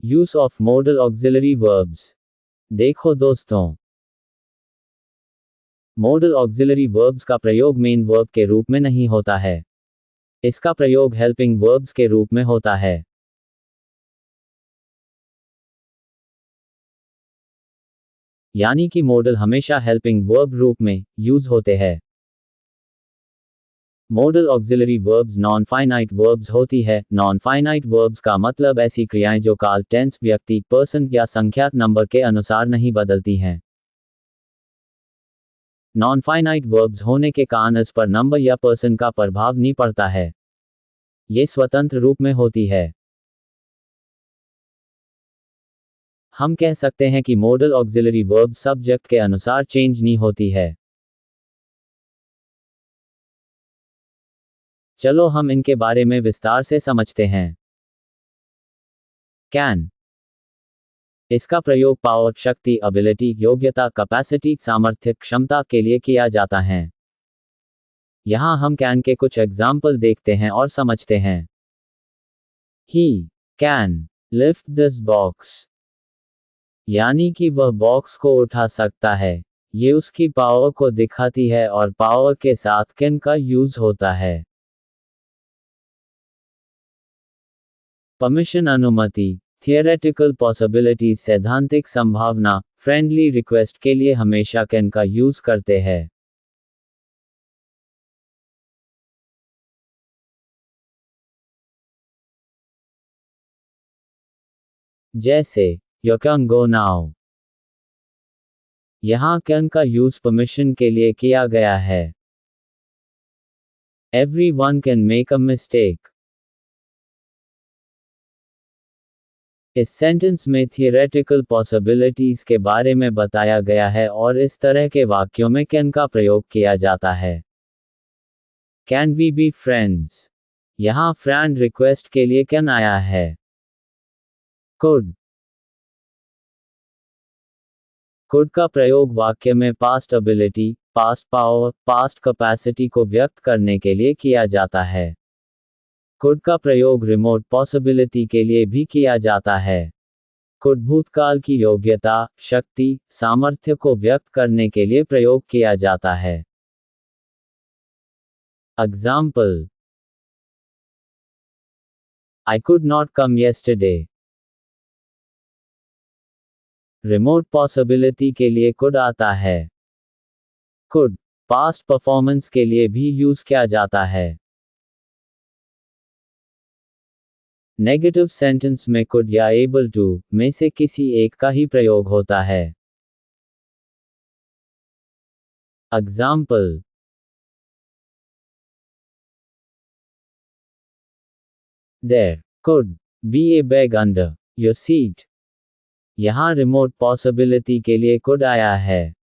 Use of model auxiliary verbs. देखो दोस्तों, model auxiliary verbs का प्रयोग मेन वर्ब के रूप में नहीं होता है। इसका प्रयोग हेल्पिंग वर्ब्स के रूप में होता है। यानी कि मॉडल हमेशा हेल्पिंग वर्ब रूप में यूज होते हैं। Model auxiliary verbs non finite verbs होती है। नॉन फाइनाइट वर्ब्स का मतलब ऐसी क्रियाएं जो काल, टेंस, व्यक्ति, पर्सन या संख्याक नंबर के अनुसार नहीं बदलती हैं। नॉन फाइनाइट वर्ब्स होने के कारण इस पर नंबर या पर्सन का प्रभाव नहीं पड़ता है। ये स्वतंत्र रूप में होती है। हम कह सकते हैं कि मॉडल ऑक्सिलरी वर्ब सब्जेक्ट के अनुसार चेंज नहीं होती है। चलो हम इनके बारे में विस्तार से समझते हैं। कैन, इसका प्रयोग पावर, शक्ति, एबिलिटी, योग्यता, कैपेसिटी, सामर्थ्य, क्षमता के लिए किया जाता है। यहां हम कैन के कुछ एग्जाम्पल देखते हैं और समझते हैं। He can lift this box, यानी कि वह बॉक्स को उठा सकता है। ये उसकी पावर को दिखाती है और पावर के साथ कैन का यूज होता है। परमिशन, अनुमति, थियोरेटिकल पॉसिबिलिटीज, सैद्धांतिक संभावना, फ्रेंडली रिक्वेस्ट के लिए हमेशा कैन का यूज करते हैं। जैसे यू कैन गो नाउ, यहां कैन का यूज परमिशन के लिए किया गया है। Everyone can make a mistake, इस सेंटेंस में थियोरेटिकल पॉसिबिलिटीज के बारे में बताया गया है और इस तरह के वाक्यों में कैन का प्रयोग किया जाता है। कैन वी बी फ्रेंड्स, यहां फ्रेंड रिक्वेस्ट के लिए कैन आया है। कुड, कुड का प्रयोग वाक्य में past ability, past power, past capacity को व्यक्त करने के लिए किया जाता है। कुड का प्रयोग रिमोट पॉसिबिलिटी के लिए भी किया जाता है। कुड भूतकाल की योग्यता, शक्ति, सामर्थ्य को व्यक्त करने के लिए प्रयोग किया जाता है। Example, I could not come yesterday, remote possibility के लिए कुड आता है। कुड पास्ट परफॉर्मेंस के लिए भी यूज किया जाता है। नेगेटिव सेंटेंस में कुड या एबल टू में से किसी एक का ही प्रयोग होता है। Example, There could be a bag under your seat, यहां रिमोट पॉसिबिलिटी के लिए कुड आया है।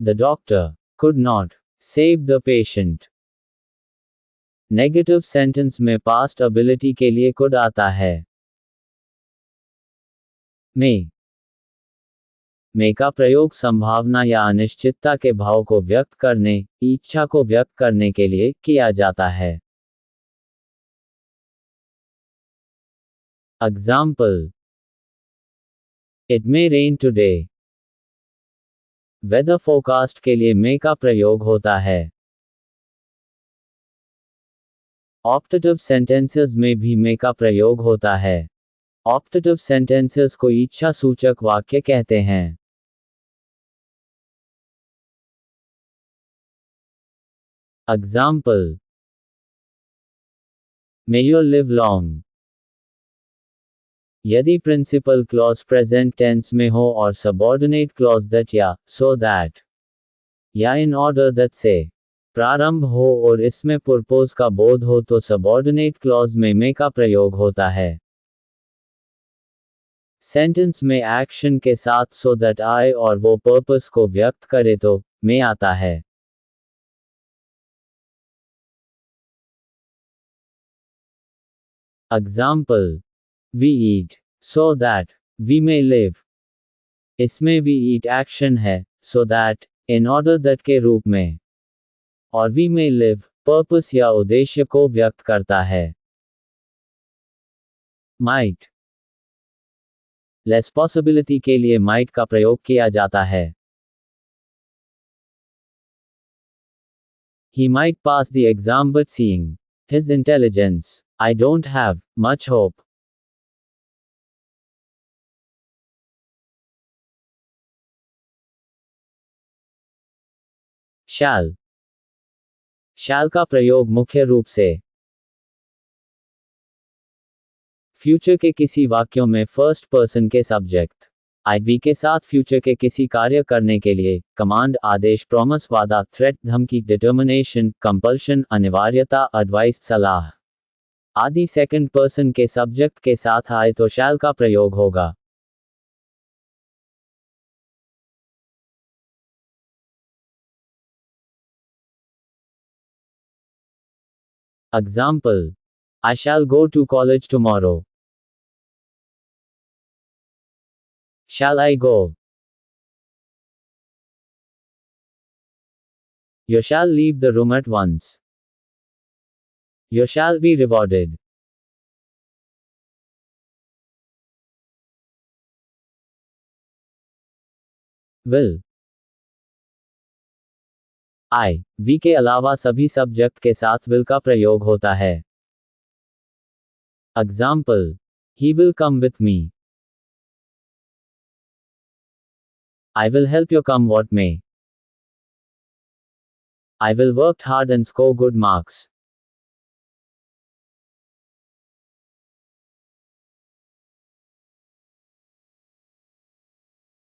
The doctor could not save the patient, negative sentence में पास्ट एबिलिटी के लिए कुड आता है। मे का प्रयोग संभावना या अनिश्चितता के भाव को व्यक्त करने, इच्छा को व्यक्त करने के लिए किया जाता है। Example, it may rain today, weather forecast के लिए मे का प्रयोग होता है। ऑप्टेटिव सेंटेंसेस में भी मे का प्रयोग होता है। ऑप्टेटिव सेंटेंसेस को इच्छा सूचक वाक्य कहते हैं। Example, may you live long, यदि प्रिंसिपल क्लॉज प्रेजेंट टेंस में हो और सबऑर्डिनेट क्लॉज दैट या सो दैट या इन ऑर्डर दैट से प्रारंभ हो और इसमें पर्पस का बोध हो तो सबऑर्डिनेट क्लॉज में मे का प्रयोग होता है। सेंटेंस में एक्शन के साथ सो दैट आए और वो पर्पस को व्यक्त करे तो मे आता है। Example, we eat so that we may live, इसमें वी ईट एक्शन है, so that in order that के रूप में, और वी मे लिव पर्पस या उद्देश्य को व्यक्त करता है। माइट, लेस पॉसिबिलिटी के लिए माइट का प्रयोग किया जाता है। He might pass the exam but seeing his intelligence, I don't have much hope. Shall का प्रयोग मुख्य रूप से फ्यूचर के किसी वाक्यों में फर्स्ट पर्सन के सब्जेक्ट आईवी के साथ फ्यूचर के किसी कार्य करने के लिए कमांड, आदेश, प्रॉमिस, वादा, थ्रेट, धमकी, डिटर्मिनेशन, कंपल्शन, अनिवार्यता, एडवाइस, सलाह आदि सेकंड पर्सन के सब्जेक्ट के साथ आए तो शैल का प्रयोग होगा। Example, I shall go to college tomorrow. Shall I go? You shall leave the room at once. You shall be rewarded. Will I we के अलावा सभी सब्जेक्ट के साथ will का प्रयोग होता है। Example, He will come with me. I will help you come what may. I will work hard and score good marks.